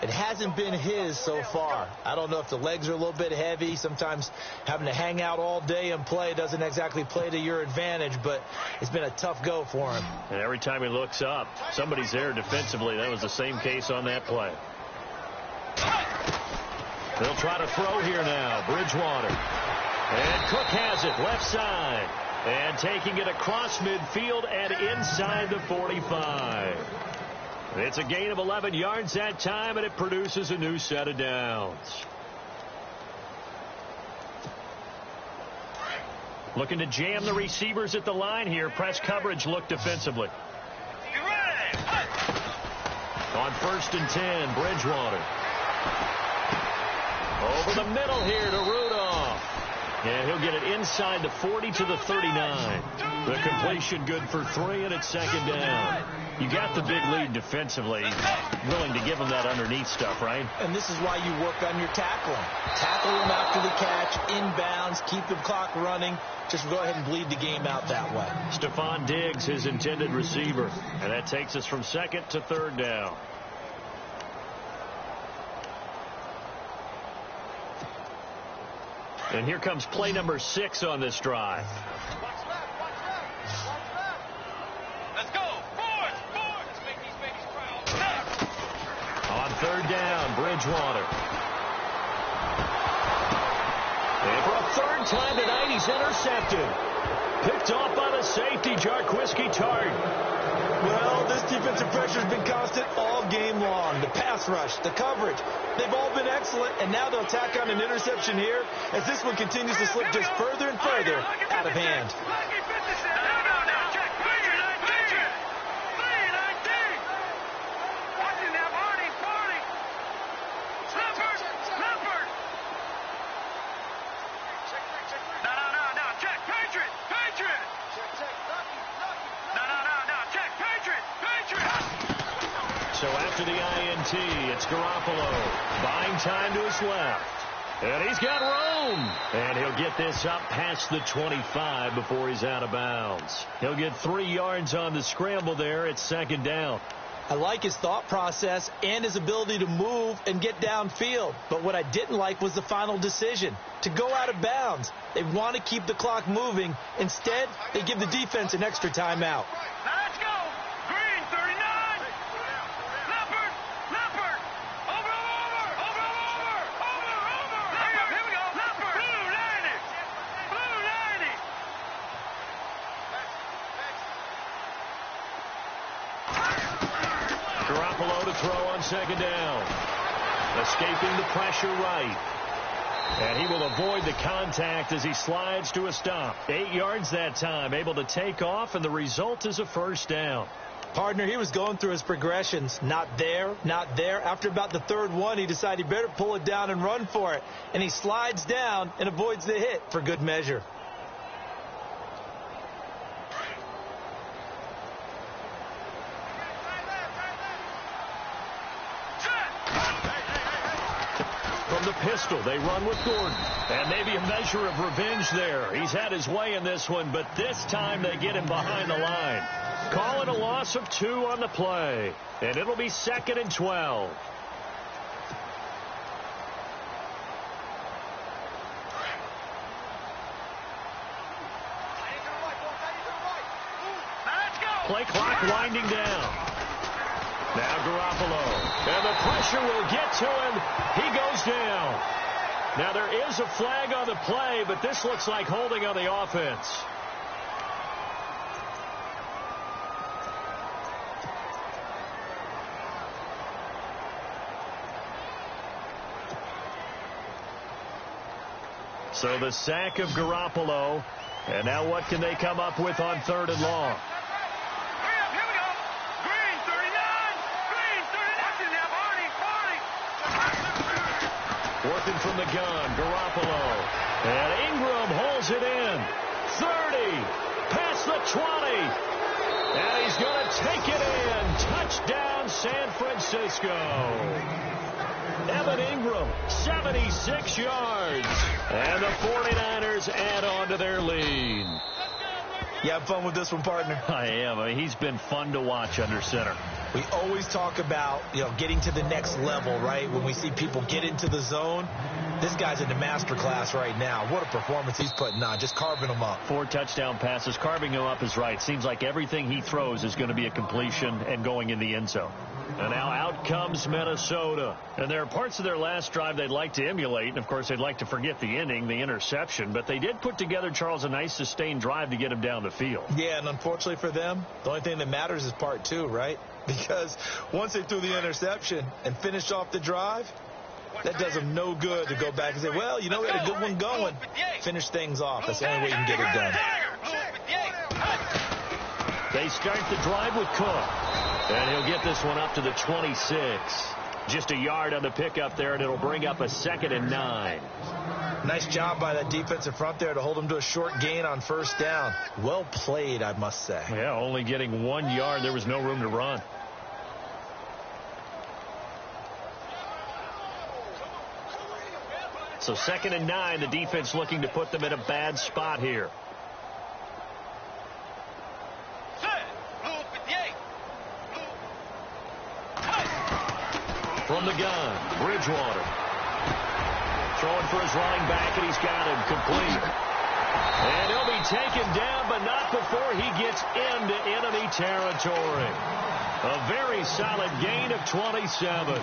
It hasn't been his so far. I don't know if the legs are a little bit heavy. Sometimes having to hang out all day and play doesn't exactly play to your advantage, but it's been a tough go for him. And every time he looks up, somebody's there defensively. That was the same case on that play. They'll try to throw here now. Bridgewater. And Cook has it left side. And taking it across midfield and inside the 45. It's a gain of 11 yards that time, and it produces a new set of downs. Looking to jam the receivers at the line here. Press coverage look defensively. On 1st and 10, Bridgewater. Over the middle here to Rudolph. And he'll get it inside the 40 to the 39. The completion good for 3, and it's 2nd down. You got the big lead defensively. Willing to give him that underneath stuff, right? And this is why you work on your tackling. Tackle him after the catch, inbounds, keep the clock running. Just go ahead and bleed the game out that way. Stephon Diggs, his intended receiver. And that takes us from 2nd to 3rd down. And here comes play number 6 on this drive. Let's go. Forward. Let's make these babies proud. On 3rd down, Bridgewater. And for a 3rd time tonight, he's intercepted. Picked off by the safety, Jarquiski Tart. Well, this defensive pressure has been constant all game long. The pass rush, the coverage, they've all been excellent, and now they'll tack on an interception here as this one continues to slip just further and further out of hand. So after the INT, it's Garoppolo buying time to his left. And he's got room. And he'll get this up past the 25 before he's out of bounds. He'll get 3 yards on the scramble there. It's 2nd down. I like his thought process and his ability to move and get downfield. But what I didn't like was the final decision, to go out of bounds. They want to keep the clock moving. Instead, they give the defense an extra timeout. Now let's go. Green, 39. Leopard. Over. Here we go. Leopard. Blue 90. Garoppolo to throw on second down. Escaping the pressure right. And he will avoid the contact as he slides to a stop. 8 yards that time, able to take off, and the result is a first down. Partner, he was going through his progressions. Not there, not there. After about the third one, he decided he better pull it down and run for it. And he slides down and avoids the hit for good measure. From the pistol, they run with Gordon. And maybe a measure of revenge there. He's had his way in this one, but this time they get him behind the line. Call it a loss of 2 on the play. And it'll be 2nd and 12. Play clock winding down. Now Garoppolo. And the pressure will get to him. He goes down. Now there is a flag on the play, but this looks like holding on the offense. So the sack of Garoppolo. And now what can they come up with on 3rd and long? Working from the gun, Garoppolo. And Ingram holds it in. 30, past the 20. And he's going to take it in. Touchdown, San Francisco. Evan Ingram, 76 yards. And the 49ers add on to their lead. You have fun with this one, partner? I am. I mean, he's been fun to watch under center. We always talk about, getting to the next level, right? When we see people get into the zone, this guy's in the master class right now. What a performance he's putting on, just carving them up. 4 touchdown passes. Carving him up is right. Seems like everything he throws is going to be a completion and going in the end zone. And now out comes Minnesota. And there are parts of their last drive they'd like to emulate. And, of course, they'd like to forget the inning, the interception. But they did put together, Charles, a nice sustained drive to get him down the field. Yeah, and unfortunately for them, the only thing that matters is part 2, right? Because once they threw the interception and finished off the drive, that does them no good to go back and say, well, we had a good one going. Finish things off. That's the only way you can get it done. They start the drive with Cook. And he'll get this one up to the 26. Just a yard on the pickup there, and it'll bring up a 2nd and 9. Nice job by that defensive front there to hold him to a short gain on 1st down. Well played, I must say. Yeah, only getting 1 yard. There was no room to run. So 2nd and 9, the defense looking to put them in a bad spot here. From the gun, Bridgewater. Throwing for his running back, and he's got him complete. And he'll be taken down, but not before he gets into enemy territory. A very solid gain of 27.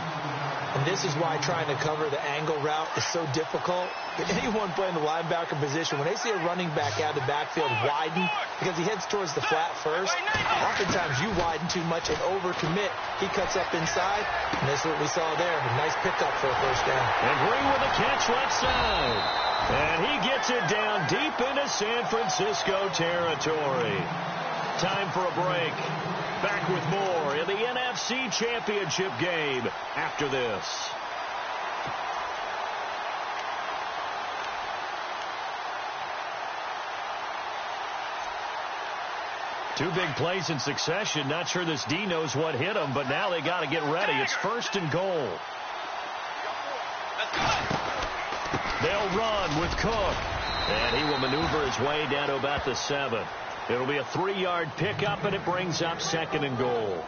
And this is why trying to cover the angle route is so difficult. Anyone playing the linebacker position, when they see a running back out of the backfield widen, because he heads towards the flat first, oftentimes you widen too much and overcommit. He cuts up inside, and that's what we saw there. A nice pickup for a 1st down. And Green with a catch left side. And he gets it down deep into San Francisco territory. Time for a break. Back with more in the NFC Championship game after this. Two big plays in succession. Not sure this D knows what hit him, but now they got to get ready. It's 1st and goal. They'll run with Cook. And he will maneuver his way down to about the 7. It'll be a 3-yard pickup, and it brings up 2nd and goal.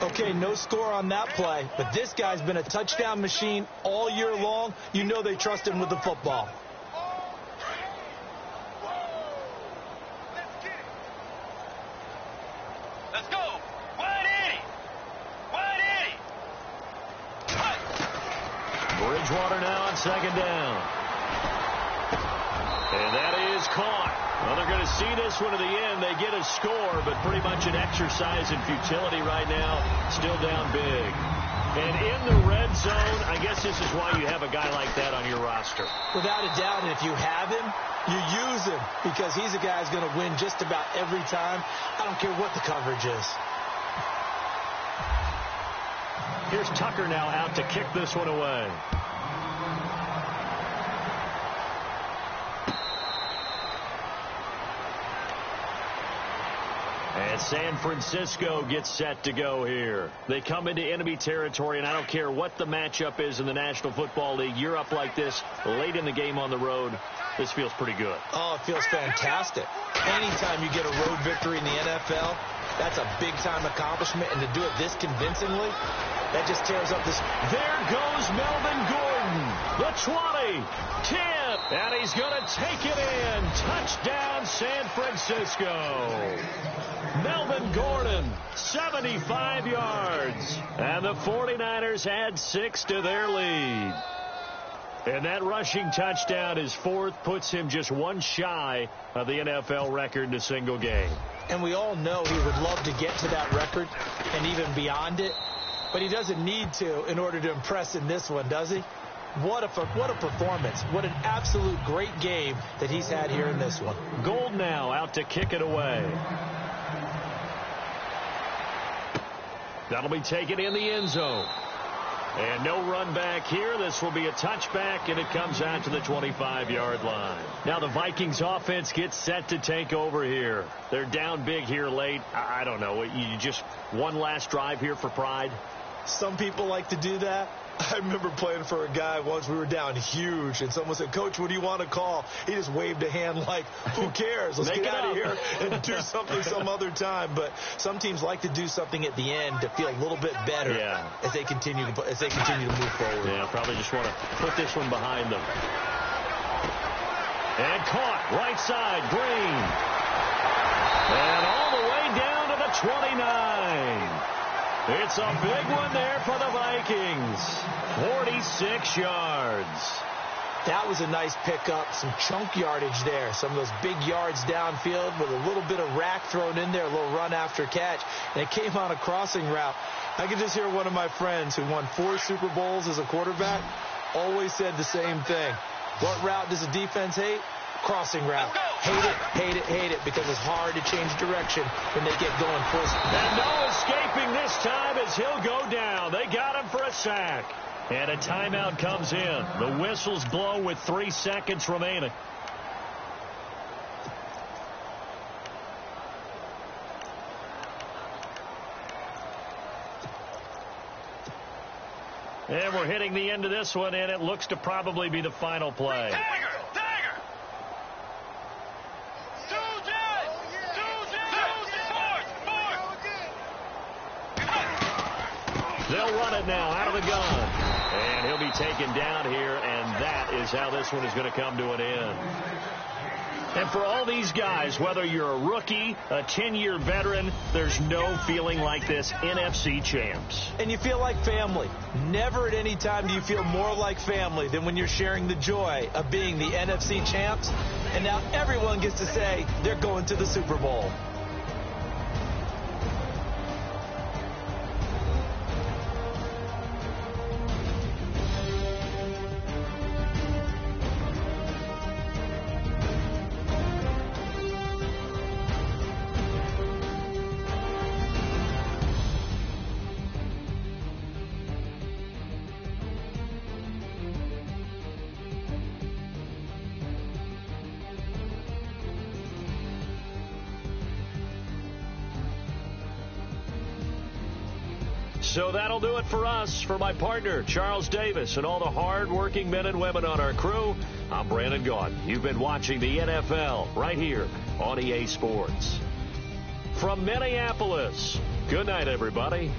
Okay, no score on that play, but this guy's been a touchdown machine all year long. You know they trust him with the football. Let's go. 180. 180. Bridgewater now on 2nd down. And that is caught. Well, they're going to see this one to the end. They get a score, but pretty much an exercise in futility right now. Still down big. And in the red zone, I guess this is why you have a guy like that on your roster. Without a doubt, and if you have him, you use him because he's a guy who's going to win just about every time. I don't care what the coverage is. Here's Tucker now out to kick this one away. And San Francisco gets set to go here. They come into enemy territory, and I don't care what the matchup is in the National Football League. You're up like this late in the game on the road. This feels pretty good. Oh, it feels fantastic. Anytime you get a road victory in the NFL, that's a big-time accomplishment. And to do it this convincingly, that just tears up this. There goes Melvin Gordon. The 20, 10, and he's going to take it in. Touchdown, San Francisco. Melvin Gordon, 75 yards. And the 49ers add 6 to their lead. And that rushing touchdown, his fourth, puts him just one shy of the NFL record in a single game. And we all know he would love to get to that record and even beyond it. But he doesn't need to in order to impress in this one, does he? What a performance. What an absolute great game that he's had here in this one. Gold now out to kick it away. That'll be taken in the end zone. And no run back here. This will be a touchback, and it comes out to the 25-yard line. Now the Vikings offense gets set to take over here. They're down big here late. I don't know. You just one last drive here for pride? Some people like to do that. I remember playing for a guy once. We were down huge, and someone said, "Coach, what do you want to call?" He just waved a hand like, "Who cares? Let's get out of here and do something some other time." But some teams like to do something at the end to feel a little bit better as they continue to move forward. Yeah, probably just want to put this one behind them. And caught right side, Green, and all the way down to the 29. It's a big one there for the Vikings. 46 yards. That was a nice pickup. Some chunk yardage there. Some of those big yards downfield with a little bit of rack thrown in there, a little run after catch. And it came on a crossing route. I could just hear one of my friends who won 4 Super Bowls as a quarterback always said the same thing. What route does the defense hate? Crossing route. Hate it, hate it, hate it, because it's hard to change direction when they get going full speed. And no escaping this time as he'll go down. They got him for a sack. And a timeout comes in. The whistles blow with 3 seconds remaining. And we're hitting the end of this one, and it looks to probably be the final play. They'll run it now out of the gun. And he'll be taken down here, and that is how this one is going to come to an end. And for all these guys, whether you're a rookie, a 10-year veteran, there's no feeling like this. NFC champs. And you feel like family. Never at any time do you feel more like family than when you're sharing the joy of being the NFC champs. And now everyone gets to say they're going to the Super Bowl. So that'll do it for us. For my partner, Charles Davis, and all the hard-working men and women on our crew, I'm Brandon Gaudin. You've been watching the NFL right here on EA Sports. From Minneapolis, good night, everybody.